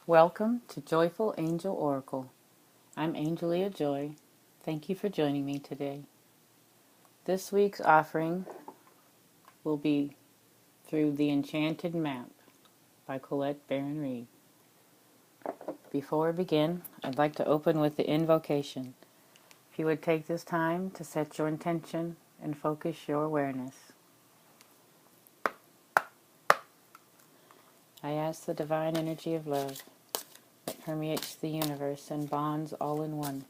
Welcome to Joyful Angel Oracle. I'm Angelia Joy. Thank you for joining me today. This week's offering will be through The Enchanted Map by Colette Baron Reid. Before we begin, I'd like to open with the invocation. If you would take this time to set your intention and focus your awareness. I ask the divine energy of love that permeates the universe and bonds all in one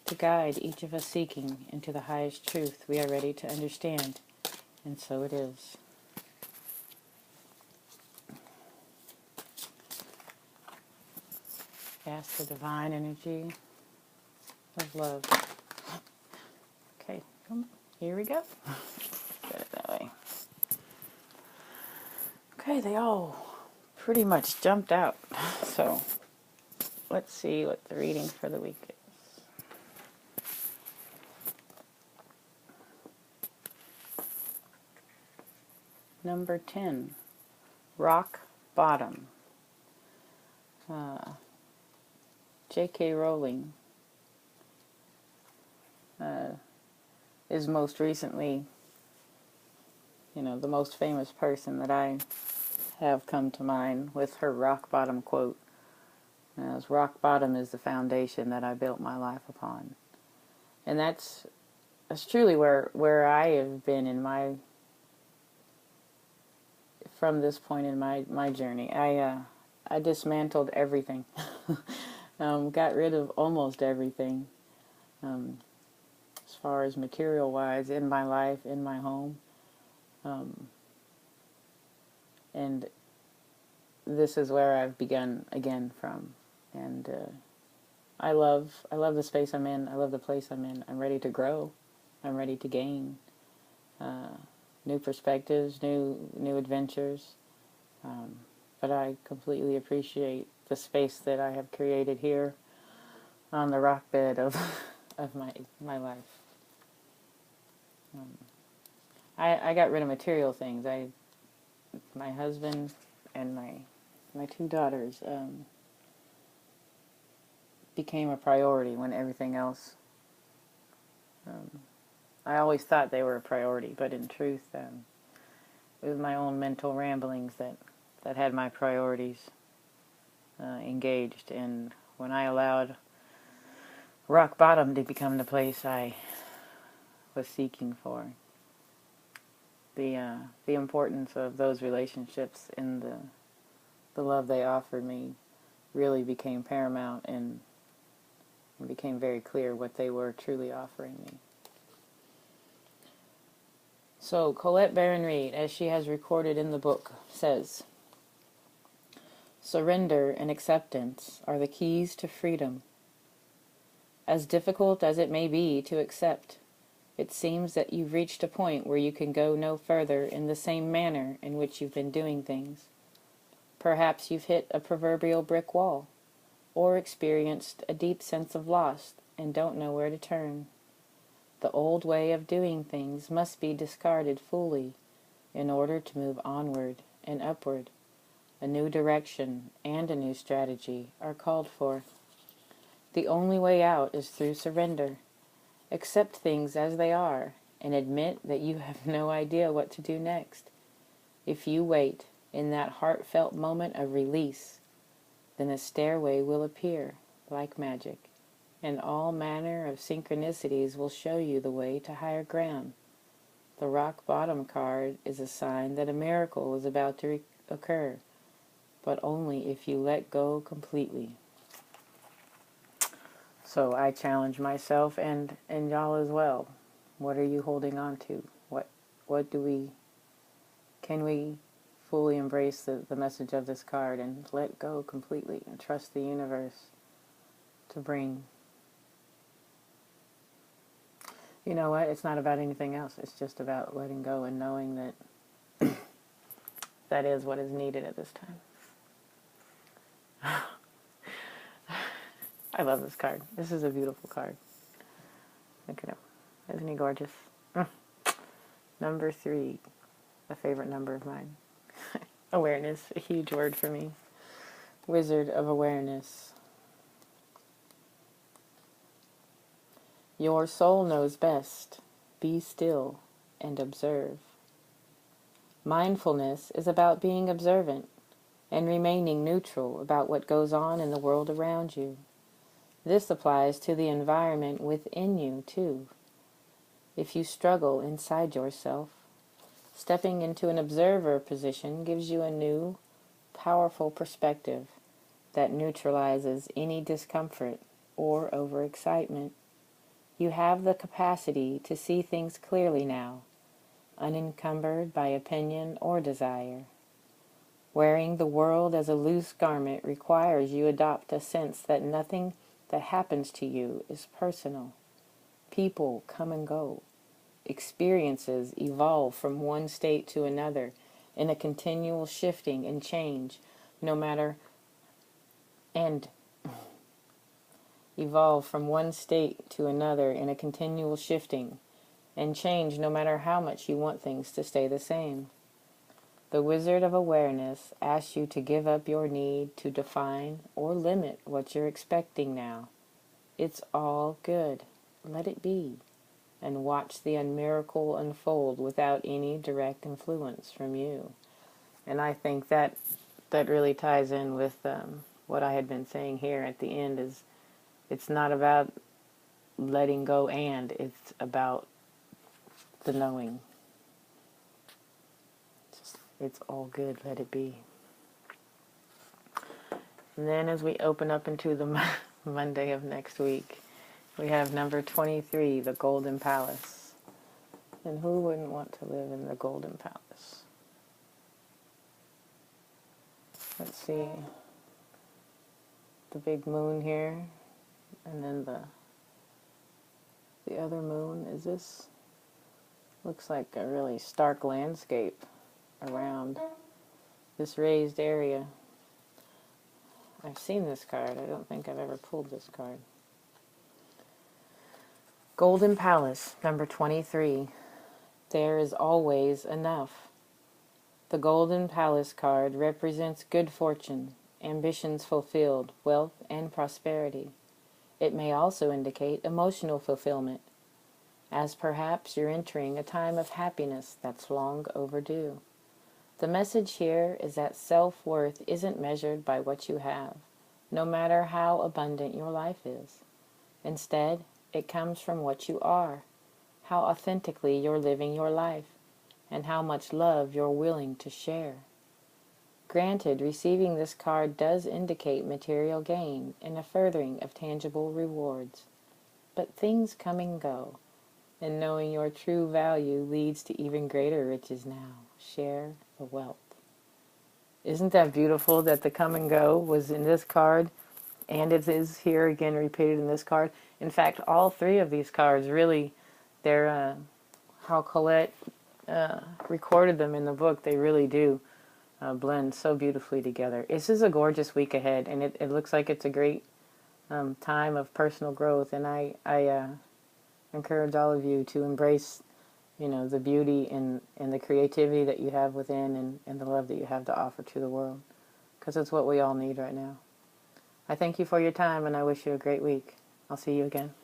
to guide each of us seeking into the highest truth we are ready to understand, and so it is. Ask the divine energy of love. Okay, here we go. Get it that way. Okay, they all pretty much jumped out. So let's see what the reading for the week is. Number 10, Rock Bottom. J.K. Rowling is most recently, the most famous person that I have come to mind with her rock bottom quote. As rock bottom is the foundation that I built my life upon. And that's truly where I have been from this point in my journey. I dismantled everything. Got rid of almost everything. As far as material-wise, in my life, in my home. And this is where I've begun again from. And I love the space I'm in. I love the place I'm in. I'm ready to grow. I'm ready to gain new perspectives, new adventures. But I completely appreciate the space that I have created here on the rock bed of my life. I got rid of material things. My husband and my two daughters became a priority when everything else. I always thought they were a priority, but in truth, it was my own mental ramblings that had my priorities engaged. And when I allowed rock bottom to become the place I was seeking for, the importance of those relationships and the love they offered me really became paramount, and it became very clear what they were truly offering me. So Colette Baron Reid, as she has recorded in the book, says, "Surrender and acceptance are the keys to freedom. As difficult as it may be to accept, it seems that you've reached a point where you can go no further in the same manner in which you've been doing things. Perhaps you've hit a proverbial brick wall, or experienced a deep sense of loss and don't know where to turn. The old way of doing things must be discarded fully in order to move onward and upward. A new direction and a new strategy are called for. The only way out is through surrender. Accept things as they are and admit that you have no idea what to do next. If you wait in that heartfelt moment of release, then a stairway will appear like magic, and all manner of synchronicities will show you the way to higher ground. The rock bottom card is a sign that a miracle is about to occur, but only if you let go completely." So I challenge myself and y'all as well. What are you holding on to? Can we fully embrace the message of this card and let go completely and trust the universe to bring. You know what? It's not about anything else. It's just about letting go and knowing that that is what is needed at this time. I love this card. This is a beautiful card. Look at him. Isn't he gorgeous? Number 3, a favorite number of mine. Awareness, a huge word for me. Wizard of Awareness. Your soul knows best. Be still and observe. Mindfulness is about being observant and remaining neutral about what goes on in the world around you. This applies to the environment within you, too. If you struggle inside yourself, stepping into an observer position gives you a new, powerful perspective that neutralizes any discomfort or overexcitement. You have the capacity to see things clearly now, unencumbered by opinion or desire. Wearing the world as a loose garment requires you adopt a sense that nothing that happens to you is personal. People come and go. Experiences evolve from one state to another in a continual shifting and change, no matter and evolve from one state to another in a continual shifting and change no matter how much you want things to stay the same. The Wizard of Awareness asks you to give up your need to define or limit what you're expecting now. It's all good. Let it be. And watch the miracle unfold without any direct influence from you. And I think that really ties in with what I had been saying here at the end is it's not about letting go and it's about the knowing. It's all good, let it be. And then as we open up into the Monday of next week, we have number 23, the Golden Palace. And who wouldn't want to live in the Golden Palace? Let's see. The big moon here. And then the other moon is this. Looks like a really stark landscape around this raised area. I've seen this card. I don't think I've ever pulled this card. Golden Palace, number 23. There is always enough. The Golden Palace card represents good fortune, ambitions fulfilled, wealth, and prosperity. It may also indicate emotional fulfillment, as perhaps you're entering a time of happiness that's long overdue. The message here is that self-worth isn't measured by what you have, no matter how abundant your life is. Instead, it comes from what you are, how authentically you're living your life, and how much love you're willing to share. Granted, receiving this card does indicate material gain and a furthering of tangible rewards. But things come and go, and knowing your true value leads to even greater riches now. Share the wealth. Isn't that beautiful that the come and go was in this card, and it is here again repeated in this card? In fact, all three of these cards really, they're how Colette recorded them in the book. They really do blend so beautifully together. This is a gorgeous week ahead, and it looks like it's a great time of personal growth. And I encourage all of you to embrace, the beauty and the creativity that you have within and the love that you have to offer to the world, because it's what we all need right now. I thank you for your time, and I wish you a great week. I'll see you again.